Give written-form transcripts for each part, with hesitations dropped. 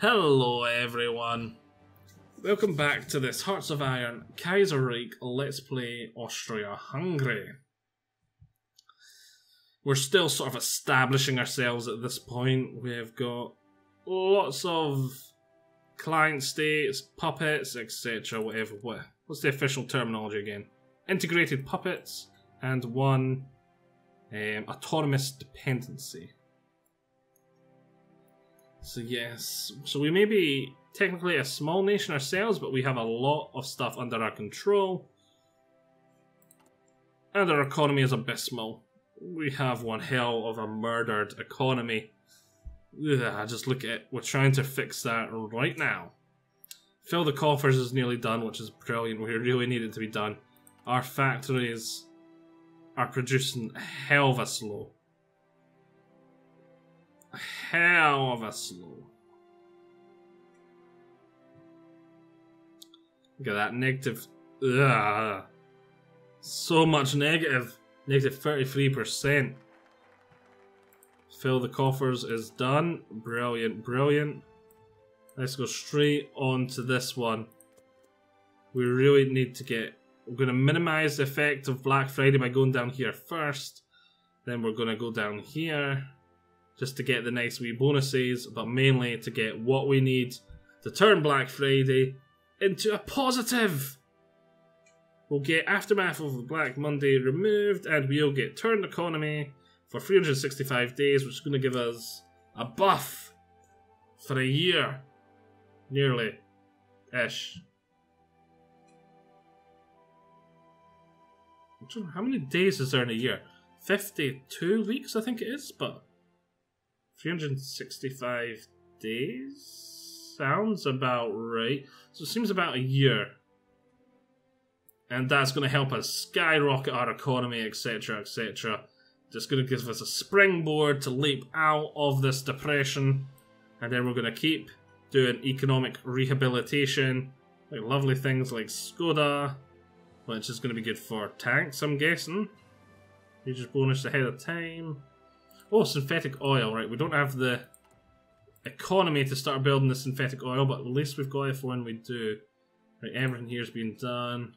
Hello everyone, welcome back to this Hearts of Iron Kaiserreich Let's Play Austria-Hungary. We're still sort of establishing ourselves at this point. We've got lots of client states, puppets, etc. Whatever. What's the official terminology again? Integrated puppets and one autonomous dependency. So yes, so we may be technically a small nation ourselves, but we have a lot of stuff under our control. And our economy is abysmal. We have one hell of a murdered economy. Ugh, just look at it. We're trying to fix that right now. Fill the coffers is nearly done, which is brilliant. We really need it to be done. Our factories are producing a hell of a slow. Hell of a slow. Look at that negative. Ugh. So much negative. Negative 33%. Fill the coffers is done. Brilliant, brilliant. Let's go straight on to this one. We really need to get. We're going to minimize the effect of Black Friday by going down here first. Then we're going to go down here. Just to get the nice wee bonuses, but mainly to get what we need to turn Black Friday into a positive. We'll get Aftermath of the Black Monday removed, and we'll get Turned Economy for 365 days, which is going to give us a buff for a year. Nearly-ish. How many days is there in a year? 52 weeks, I think it is, but 365 days? Sounds about right. So it seems about a year. And that's going to help us skyrocket our economy, etc, etc. Just going to give us a springboard to leap out of this depression. And then we're going to keep doing economic rehabilitation. Like lovely things like Skoda, which is going to be good for tanks, I'm guessing. You just bonus ahead of time. Oh, synthetic oil, right, we don't have the economy to start building the synthetic oil, but at least we've got it for when we do. Right, everything here's been done.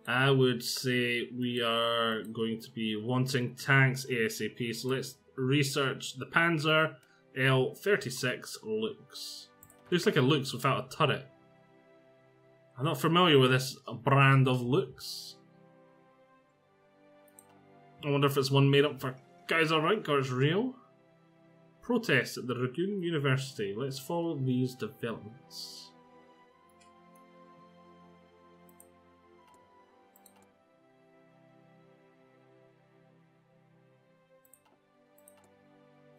I would say we are going to be wanting tanks ASAP, so let's research the Panzer L36 Lux. Looks like it looks without a turret. I'm not familiar with this brand of Lux. I wonder if it's one made up for Kaiserrrich or it's real. Protest at the Ragun University. Let's follow these developments.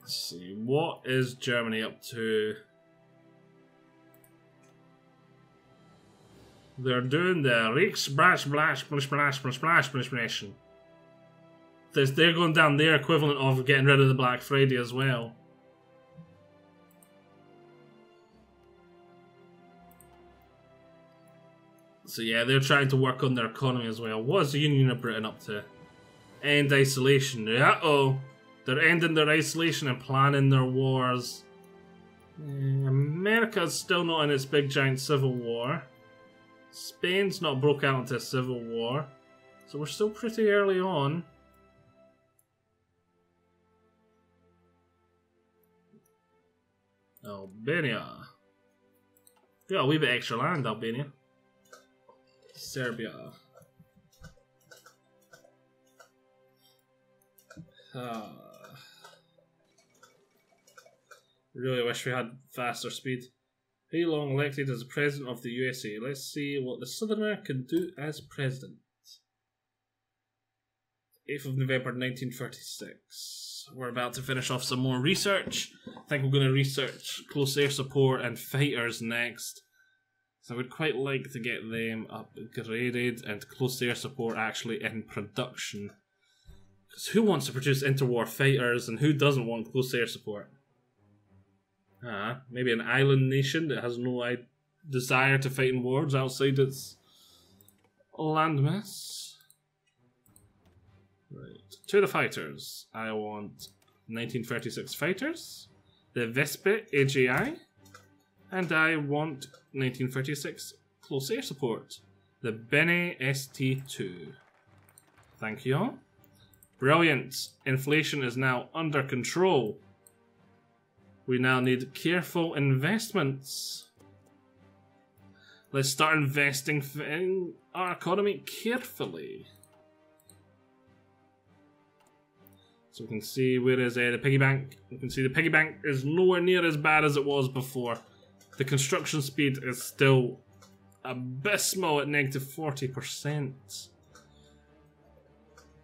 Let's see, what is Germany up to? They're doing the Reichsblash. They're going down their equivalent of getting rid of the Black Friday as well. So yeah, they're trying to work on their economy as well. What is the Union of Britain up to? End isolation. Uh-oh. They're ending their isolation and planning their wars. America's still not in its big giant civil war. Spain's not broke out into a civil war. So we're still pretty early on. Albania. We got a wee bit extra land, Albania. Serbia. Really wish we had faster speed. How long elected as the president of the USA? Let's see what the Southerner can do as president. 8th of November 1936. We're about to finish off some more research. I think we're going to research close air support and fighters next. So I would quite like to get them upgraded and close air support actually in production. Because who wants to produce interwar fighters and who doesn't want close air support? Maybe an island nation that has no desire to fight in wars outside its landmass. Right. To the fighters. I want 1936 fighters, the Vespa AGI, and I want 1936 close air support, the Bene ST2. Thank you all. Brilliant. Inflation is now under control. We now need careful investments. Let's start investing in our economy carefully. So we can see where is the piggy bank. We can see the piggy bank is nowhere near as bad as it was before. The construction speed is still abysmal at -40%.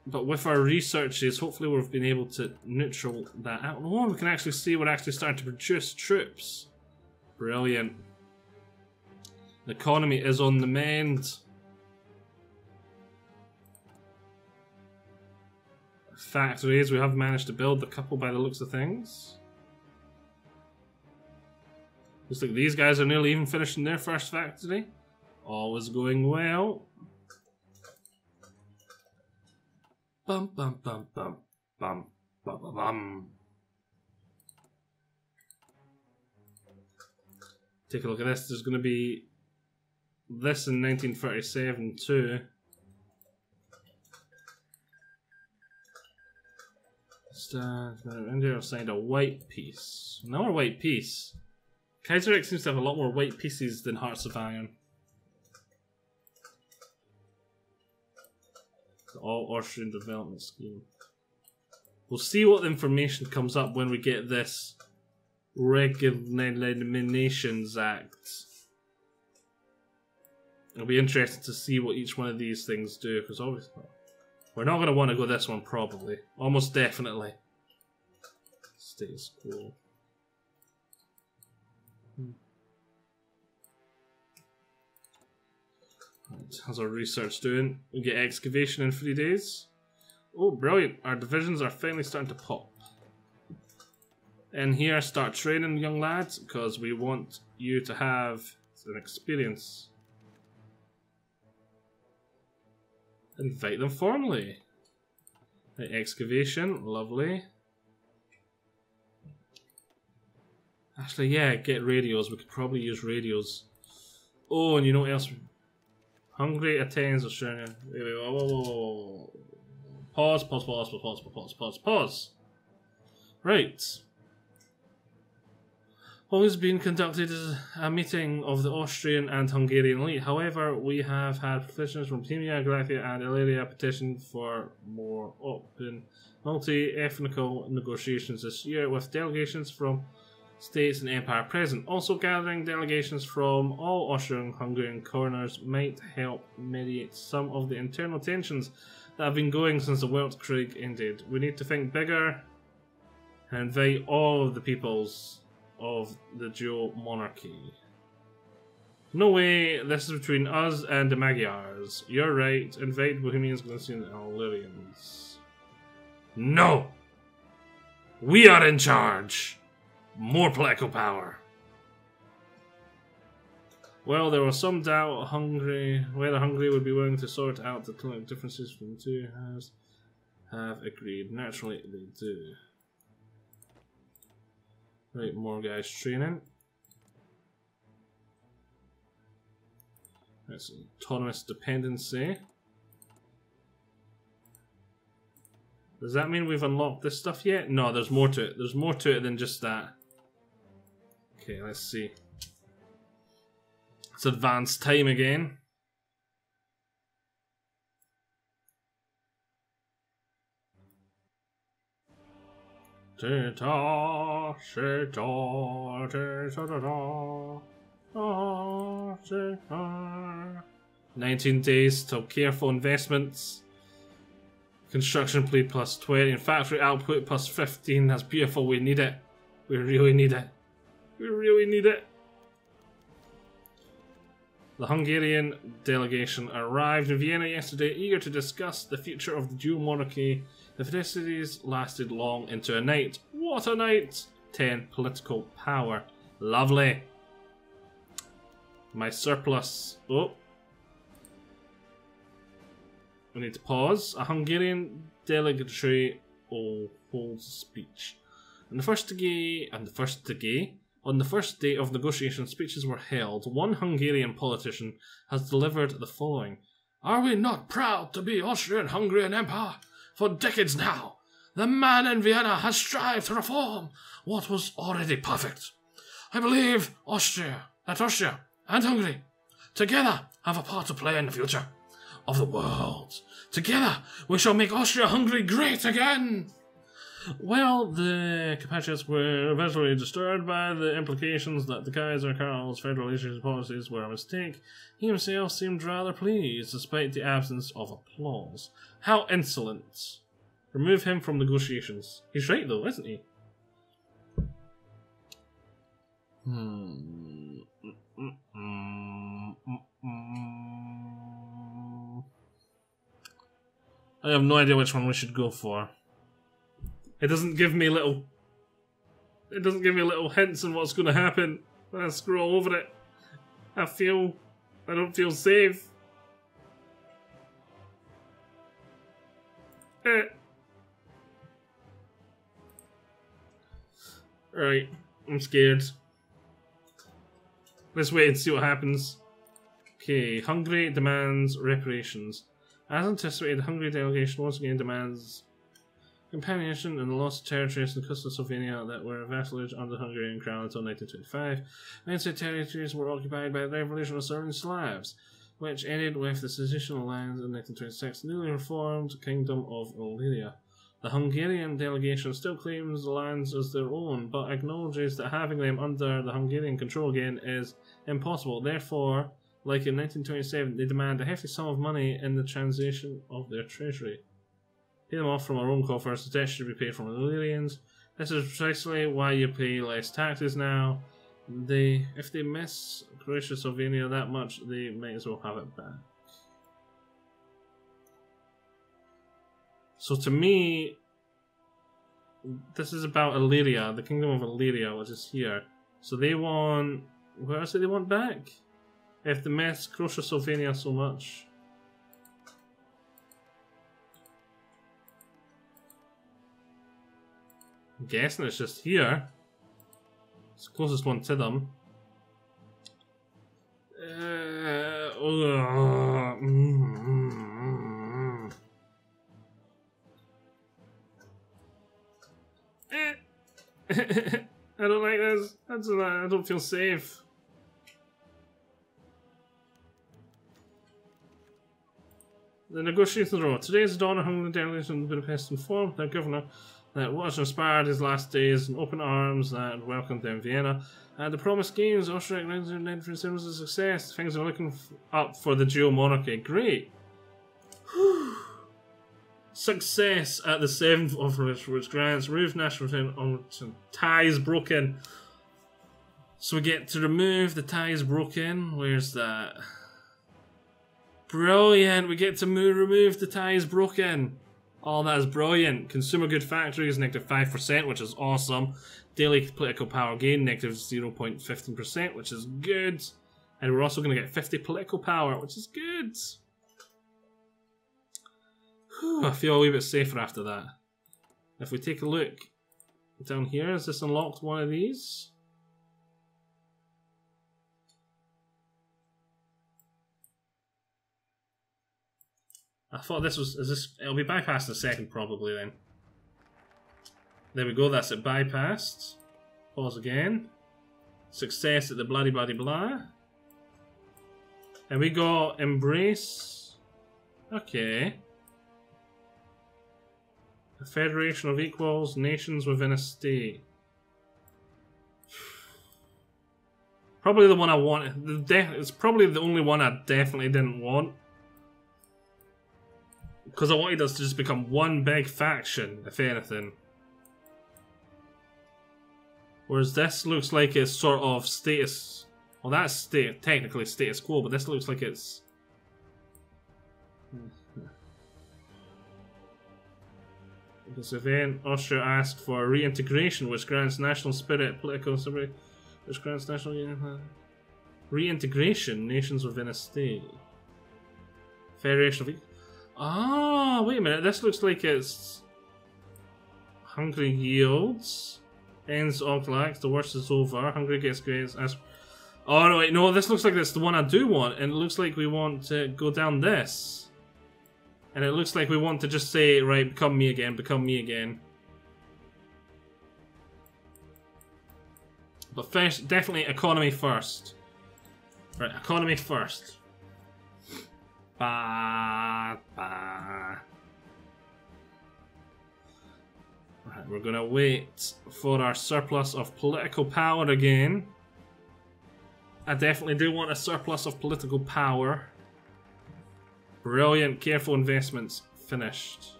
But with our researches, hopefully we've been able to neutral that out. Oh, we can actually see we're actually starting to produce troops. Brilliant. The economy is on the mend. Factories, we have managed to build a couple by the looks of things. Looks like these guys are nearly even finishing their first factory. All is going well. Bum bum bum bum bum bum bum bum. Take a look at this. There's going to be this in 1937 too. India signed a white peace. Another white peace. Kaiserrrich seems to have a lot more white pieces than Hearts of Iron. The All-Austrian Development Scheme. We'll see what information comes up when we get this Regulations Act. It'll be interesting to see what each one of these things do, because obviously we're not going to want to go this one probably. Almost definitely. Status quo. Right, how's our research doing? We get excavation in 3 days. Oh, brilliant. Our divisions are finally starting to pop. And here, start training young lads, because we want you to have an experience. Invite them formally. Right, excavation, lovely. Actually, yeah, get radios. We could probably use radios. Oh, and you know what else? Hungary attends Australia. Wait, whoa, whoa, whoa, whoa. Pause, pause, pause, pause, pause, pause, pause, pause. Right. What has been conducted is a meeting of the Austrian and Hungarian elite. However, we have had petitions from Bohemia, Galicia and Illyria petition for more open multi-ethnical negotiations this year, with delegations from states and empire present. Also gathering delegations from all Austrian-Hungarian corners might help mediate some of the internal tensions that have been going since the Weltkrieg ended. We need to think bigger and invite all of the peoples of the dual monarchy. No way, this is between us and the Magyars. You're right, invite Bohemians, Galicians and Illyrians. No! We are in charge! More political power. Well, there was some doubt whether Hungary would be willing to sort out the political differences from the two halves. Have agreed. Naturally, they do. Right, more guys training. That's autonomous dependency. Does that mean we've unlocked this stuff yet? No, there's more to it. There's more to it than just that. Okay, let's see. It's advanced time again. Sita, sita, sita, 19 days till careful investments. Construction speed plus 20 and factory output plus 15. That's beautiful. We need it. We really need it. We really need it. The Hungarian delegation arrived in Vienna yesterday, eager to discuss the future of the dual monarchy. The festivities lasted long into a night. What a night! 10. Political power. Lovely. My surplus. Oh. We need to pause. A Hungarian delegatory holds a speech. On the first day of negotiations, speeches were held. One Hungarian politician has delivered the following. Are we not proud to be Austrian-Hungarian Empire? For decades now, the man in Vienna has strived to reform what was already perfect. I believe that Austria and Hungary together have a part to play in the future of the world. Together we shall make Austria-Hungary great again. Well, the compatriots were eventually disturbed by the implications that the Kaiser Karl's federalization policies were a mistake. He himself seemed rather pleased, despite the absence of applause. How insolent. Remove him from negotiations. He's right though, isn't he? I have no idea which one we should go for. It doesn't give me little hints on what's going to happen when I scroll over it. I don't feel safe. Right, I'm scared. Let's wait and see what happens. Okay, Hungary demands reparations. As anticipated, the Hungary delegation once again demands companionship in the lost territories in coastal Slovenia that were vassalage under the Hungarian crown until 1925. Many territories were occupied by the revolutionary Serbian Slavs, which ended with the secessional lands in 1926, the newly reformed Kingdom of Illyria. The Hungarian delegation still claims the lands as their own, but acknowledges that having them under the Hungarian control again is impossible. Therefore, like in 1927, they demand a hefty sum of money in the translation of their treasury. Pay them off from our own coffers, the debt should be paid from the Illyrians. This is precisely why you pay less taxes now. If they miss Croatia, Slovenia that much, they might as well have it back. So to me, this is about Illyria, the Kingdom of Illyria, which is here. So they want... Where else do they want back? If they miss Croatia, Slovenia so much... I'm guessing it's just here. It's the closest one to them. I don't like this. I don't feel safe. The negotiations are over. Today is the dawn of Hungary delegation in Budapest informed their governor that what has inspired his last days in open arms that welcomed them in Vienna. And the promised gains, Austria-Hungary was a success. Things are looking up for the dual monarchy. Great. Success at the 7th of which grants remove national ties broken. So we get to remove the ties broken. Where's that? Brilliant. We get to remove the ties broken. Oh, that is brilliant. Consumer good factories, -5%, which is awesome. Daily political power gain, -0.15%, which is good. And we're also going to get 50 political power, which is good. Whew, I feel a wee bit safer after that. If we take a look down here, has this unlocked one of these? I thought this was, it'll be bypassed in a second probably then. There we go, that's it bypassed. Pause again. Success at the bloody blah. And we got embrace. Okay. A federation of equals, nations within a state. Probably the one I wanted. It's probably the only one I definitely didn't want. Because I wanted us to just become one big faction, if anything. Whereas this looks like it's sort of status... Well, that's technically status quo, but this looks like it's... This event, Austria asked for reintegration, which grants national spirit, political stability, which grants national union. Reintegration, nations within a state. Federation of... Ah, wait a minute, this looks like it's... Hungary yields. Ends Octalax. The worst is over. Hungary gets grades. Oh no, wait, no, this looks like it's the one I do want, and it looks like we want to go down this. And it looks like we want to just say, right, become me again, become me again. But first, definitely economy first. Right, economy first. Ba, ba. Right, we're gonna wait for our surplus of political power again. I definitely do want a surplus of political power. Brilliant, careful investments finished.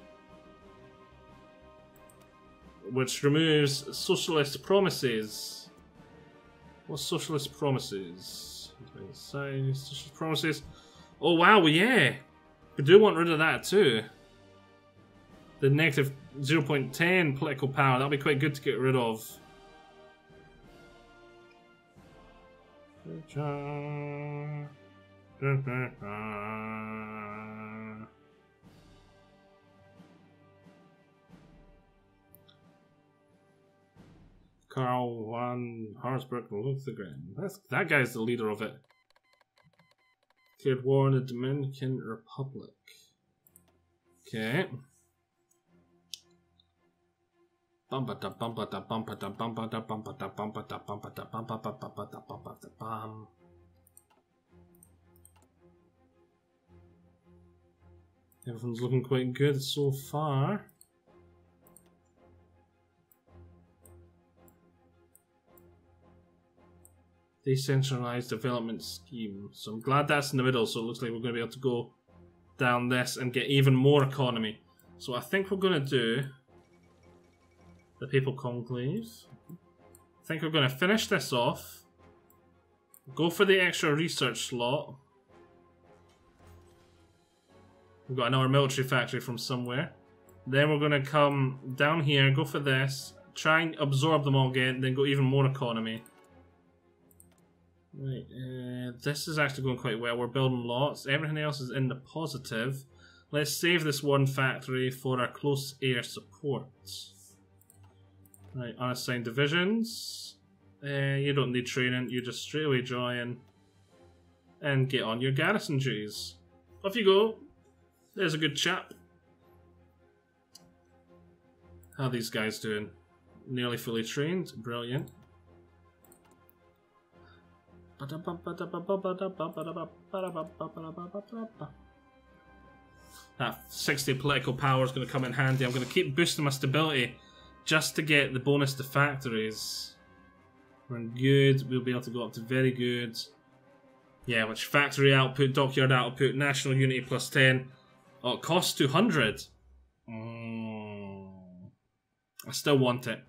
Which removes socialist promises. What's socialist promises? Socialist promises. Oh wow, yeah! We do want rid of that too. The negative 0.10 political power, that'll be quite good to get rid of. Karl von Harzburg Luthgren. That guy's the leader of it. Declared war in the Dominican Republic. Okay. Everyone's looking quite good so far. Decentralized development scheme. So I'm glad that's in the middle, so it looks like we're going to be able to go down this and get even more economy. So I think we're going to do the Papal Conclave. I think we're going to finish this off. Go for the extra research slot. We've got another military factory from somewhere. Then we're going to come down here, go for this, try and absorb them all again, then go even more economy. Right, this is actually going quite well. We're building lots. Everything else is in the positive. Let's save this one factory for our close air support. Right, unassigned divisions. You don't need training. You just straight away join and get on your garrison duties. Off you go. There's a good chap. How are these guys doing? Nearly fully trained. Brilliant. That 60 political power is going to come in handy. I'm going to keep boosting my stability just to get the bonus to factories. We're good. We'll be able to go up to very good. Yeah, which factory output, dockyard output, national unity plus 10. Oh, it costs 200. I still want it.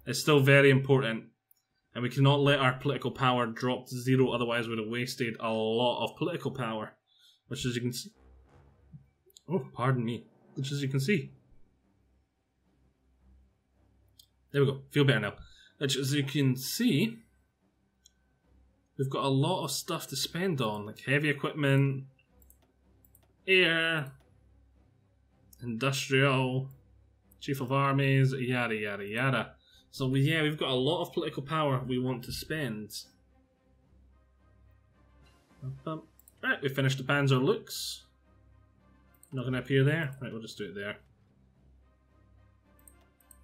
It's still very important. And we cannot let our political power drop to 0, otherwise we'd have wasted a lot of political power. Which, as you can see... Oh, pardon me. Which, as you can see... There we go. Feel better now. Which, as you can see... We've got a lot of stuff to spend on. Like heavy equipment... Air... Industrial... Chief of Armies... Yada yada yada. So yeah, we've got a lot of political power we want to spend. Right, we finished the Panzer Lux. Not going to appear there. Right, we'll just do it there.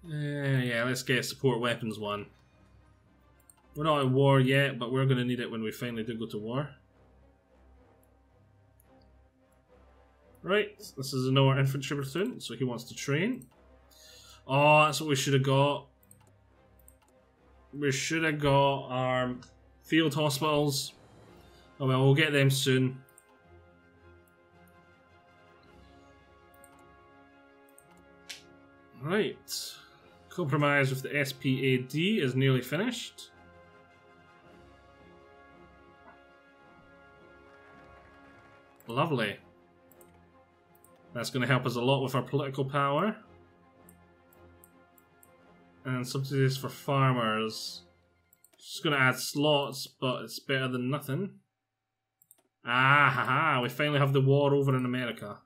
Yeah, let's get support weapons 1. We're not in war yet, but we're going to need it when we finally do go to war. Right, this is another infantry platoon, so he wants to train. Oh, that's what we should have got. We should have got our field hospitals. Oh well, we'll get them soon. Right. Compromise with the SPAD is nearly finished. Lovely. That's going to help us a lot with our political power. And subsidies for farmers. Just going to add slots, but it's better than nothing. Ah, haha, we finally have the war over in America.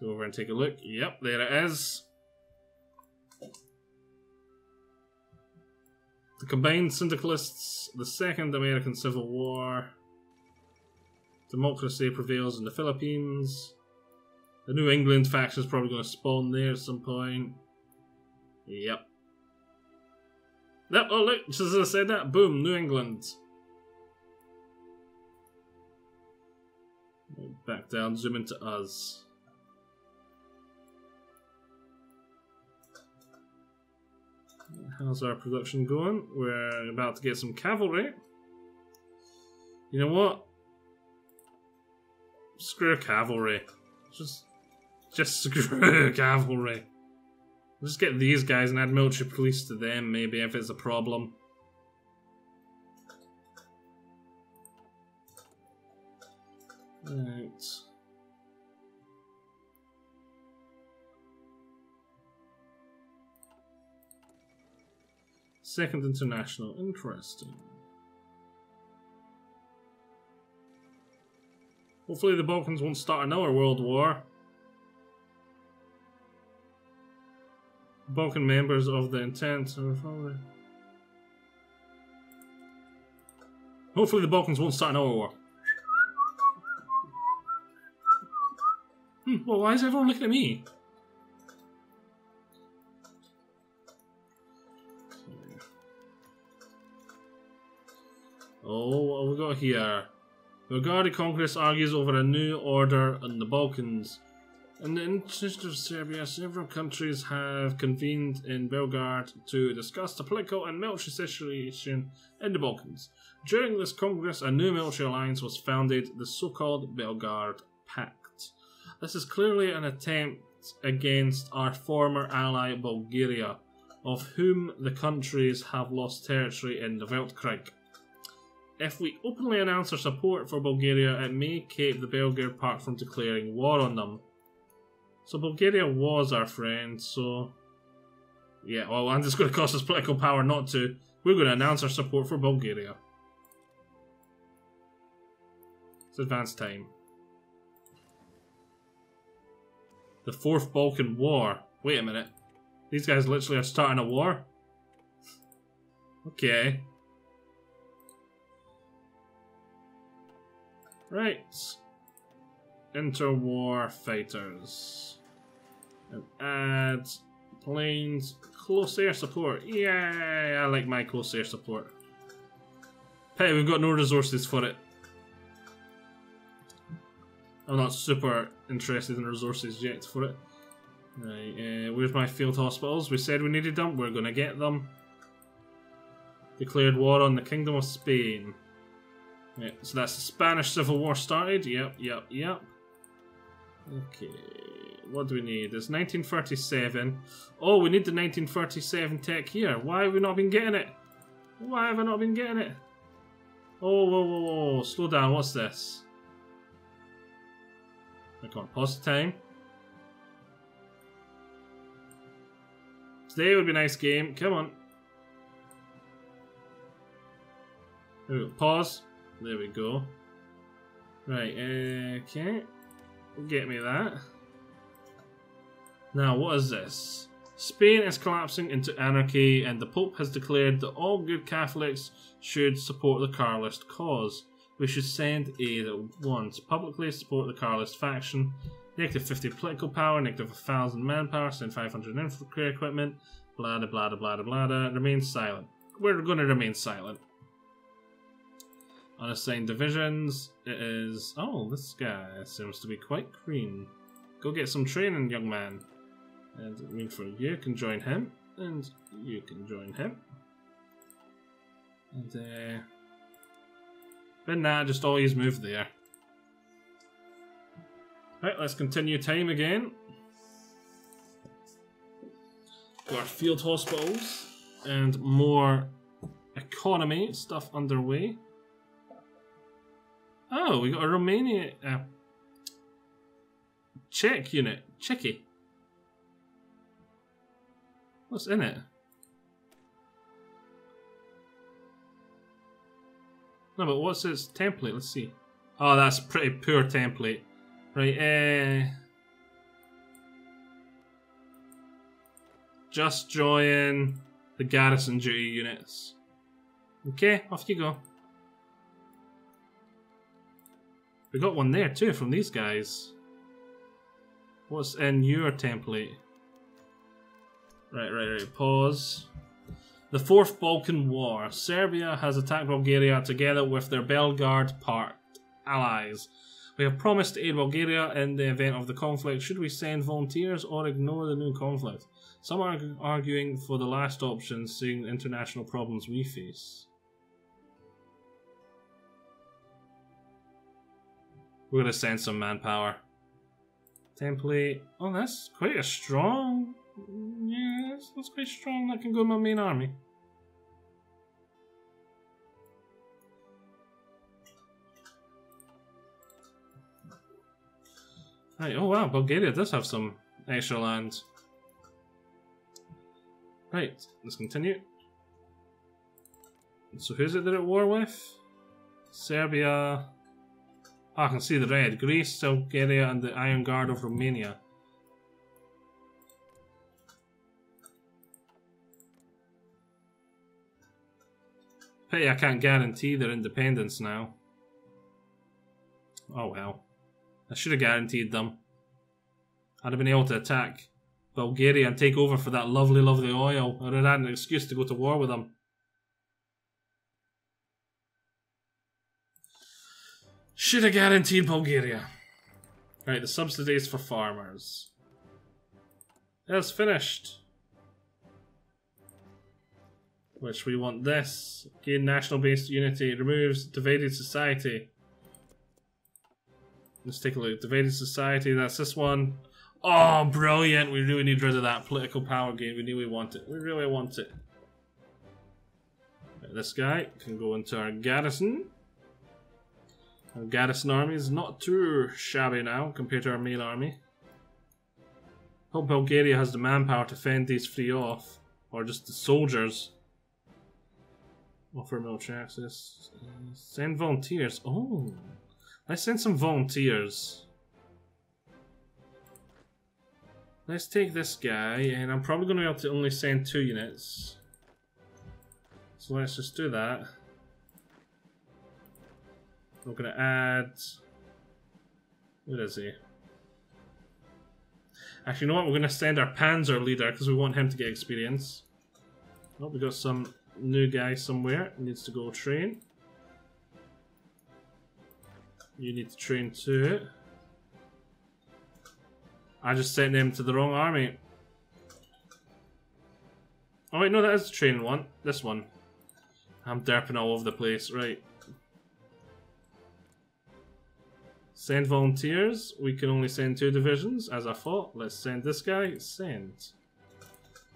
Let's go over and take a look. Yep, there it is. The combined syndicalists, the Second American Civil War. Democracy prevails in the Philippines. The New England faction is probably going to spawn there at some point. Yep. Yep, oh look, just as I said that, boom, New England. Back down, zoom into us. How's our production going? We're about to get some cavalry. You know what? Screw cavalry. Just screw cavalry. Just get these guys and add military police to them, maybe, if it's a problem. Right. Second International, interesting. Hopefully the Balkans won't start another world war. Balkan members of the intent. Hopefully the Balkans won't start another war. Well, why is everyone looking at me? Oh, what have we got here? The Bulgarian Congress argues over a new order in the Balkans. In the interest of Serbia, several countries have convened in Belgrade to discuss the political and military situation in the Balkans. During this Congress, a new military alliance was founded, the so-called Belgrade Pact. This is clearly an attempt against our former ally Bulgaria, of whom the countries have lost territory in the Weltkrieg. If we openly announce our support for Bulgaria, it may keep the Belgrade Pact from declaring war on them. So Bulgaria was our friend, so... yeah, well, and it's going to cost us political power not to. We're going to announce our support for Bulgaria. It's advanced time. The Fourth Balkan War. Wait a minute. These guys literally are starting a war? Okay. Right. Interwar fighters. And add planes. Close air support. Yay! I like my close air support. Hey, we've got no resources for it. I'm not super interested in resources yet for it. Right, where's my field hospitals? We said we needed them. We're going to get them. Declared war on the Kingdom of Spain. Yeah, so that's the Spanish Civil War started. Yep. Okay, what do we need? It's 1937. Oh, we need the 1937 tech here. Why have we not been getting it? Why have I not been getting it? Oh, whoa. Slow down. What's this? Come on, pause the time. Today would be a nice game. Come on. There we go. Pause. There we go. Right, okay. Get me that. Now, what is this? Spain is collapsing into anarchy, and the Pope has declared that all good Catholics should support the Carlist cause. We should send aid at once. Publicly support the Carlist faction. Negative 50 political power, negative 1,000 manpower, send 500 infantry equipment. Blah blah blah blah blah. Remain silent. We're going to remain silent. Unassigned divisions. It is. Oh, this guy seems to be quite green. Go get some training, young man. And I mean, for you can join him, and you can join him. And then that just always move there. Right, let's continue time again. Got our field hospitals and more economy stuff underway. Oh, we got a Romania Czech unit. Czechy. What's in it? No, but what's its template? Let's see. Oh, that's a pretty poor template. Right, Just join the garrison duty units. Okay, off you go. We got one there too from these guys. What's in your template? Right. Pause. The Fourth Balkan War. Serbia has attacked Bulgaria together with their Belgrade Pact allies. We have promised to aid Bulgaria in the event of the conflict. Should we send volunteers or ignore the new conflict? Some are arguing for the last option, seeing the international problems we face. We're going to send some manpower. Template. Oh, that's quite a strong... Yeah, that's quite strong. That can go in my main army. Right, oh wow, Bulgaria does have some extra land. Right, let's continue. So who's it they're at war with? Serbia. Oh, I can see the red. Greece, Bulgaria, and the Iron Guard of Romania. Pity I can't guarantee their independence now. Oh well. I should have guaranteed them. I'd have been able to attack Bulgaria and take over for that lovely, lovely oil. I would have had an excuse to go to war with them. Should have guaranteed Bulgaria. Right, the subsidies for farmers. It's finished. Which we want this. Gain national-based unity. Removes divided society. Let's take a look. Divided society, that's this one. Oh, brilliant! We really need rid of that political power gain. We really want it. We really want it. Right, this guy can go into our garrison. Our garrison army is not too shabby now compared to our main army. Hope Bulgaria has the manpower to fend these three off. Or just the soldiers. Offer military access. Send volunteers. Oh, let's send some volunteers. Let's take this guy, and I'm probably going to be able to only send 2 units. So let's just do that. We're going to add... Where is he? Actually, you know what? We're going to send our Panzer leader, because we want him to get experience. Oh, we got some new guy somewhere. He needs to go train. You need to train too. I just sent them to the wrong army. Oh wait, no, that is the training one. This one. I'm derping all over the place. Right. Send volunteers. We can only send 2 divisions, as I thought. Let's send this guy. Send.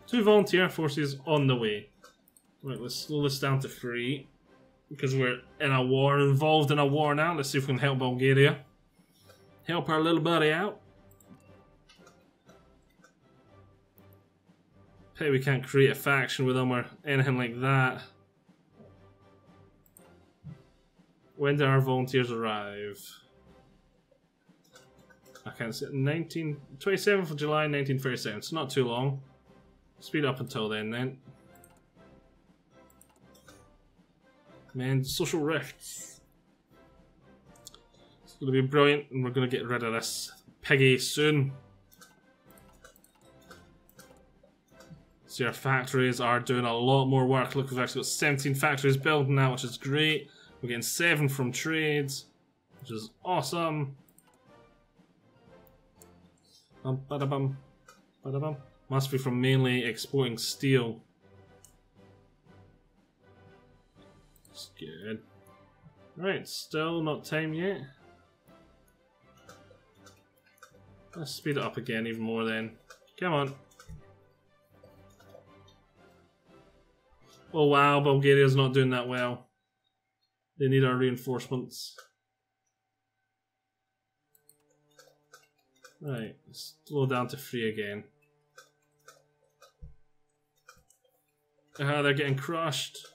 2 volunteer forces on the way. Right, let's slow this down to 3. Because we're in a war, involved in a war now. Let's see if we can help Bulgaria. Help our little buddy out. Pity we can't create a faction with them or anything like that. When do our volunteers arrive? I can't see it. 27th of July 1937. It's not too long. Speed up until then. Man, social rifts. It's going to be brilliant, and we're going to get rid of this piggy soon. See, our factories are doing a lot more work. Look, we've actually got 17 factories building now, which is great. We're getting 7 from trades, which is awesome. Ba-da-bum, ba-da-bum. Must be from mainly exporting steel. That's good. Right, still not time yet. Let's speed it up again even more then. Come on. Oh wow, Bulgaria's not doing that well. They need our reinforcements. Right, slow down to 3 again. They're getting crushed.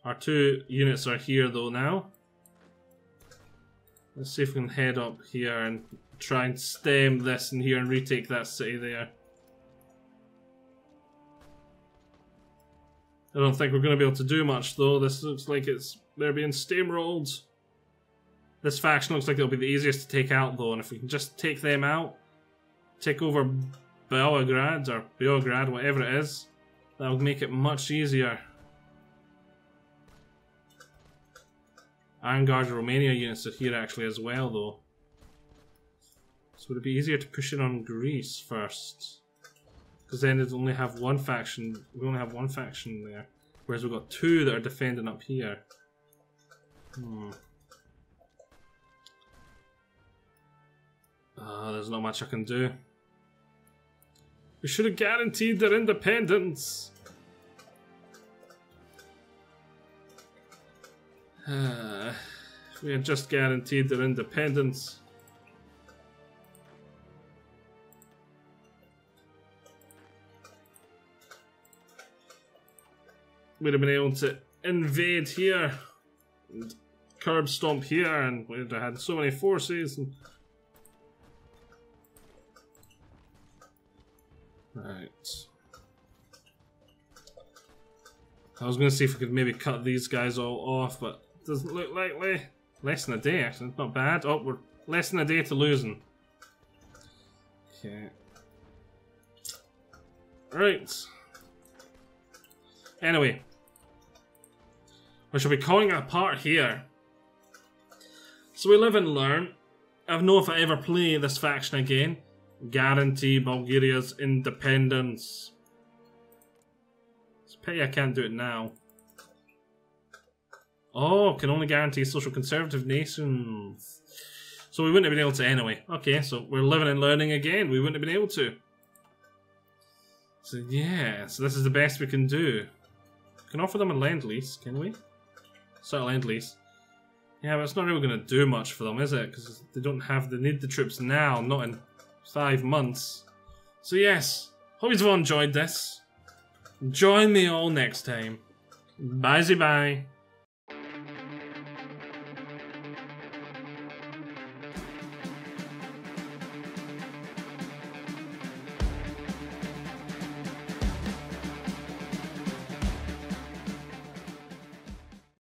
Our 2 units are here though now. Let's see if we can head up here and try and stem this in here and retake that city there. I don't think we're going to be able to do much though. This looks like they're being steamrolled. This faction looks like it'll be the easiest to take out though, and if we can just take them out, take over Belgrade or Beograd, whatever it is, that'll make it much easier. Iron Guard Romania units are here actually as well though. So would it be easier to push in on Greece first? Because then it'd only have one faction. We only have one faction there. Whereas we've got two that are defending up here. There's not much I can do. We should have guaranteed their independence. If we had just guaranteed their independence. We'd have been able to invade here and curb stomp here, and we'd have had so many forces. And... Right. I was going to see if we could maybe cut these guys all off, but it doesn't look likely. Less than a day, actually. Not bad. Oh, we're less than a day to losing. Okay. Right. Anyway. We shall be calling it a part here. So we live and learn. I don't know if I ever play this faction again. Guarantee Bulgaria's independence. It's a pity I can't do it now. Oh, can only guarantee social conservative nations. So we wouldn't have been able to anyway. Okay, so we're living and learning again. We wouldn't have been able to. So yeah, so this is the best we can do. We can offer them a lend-lease, can we? Start a lend-lease. Yeah, but it's not really going to do much for them, is it? Because they need the troops now, not in 5 months. So yes, hope you've all enjoyed this. Join me all next time. Bye-bye.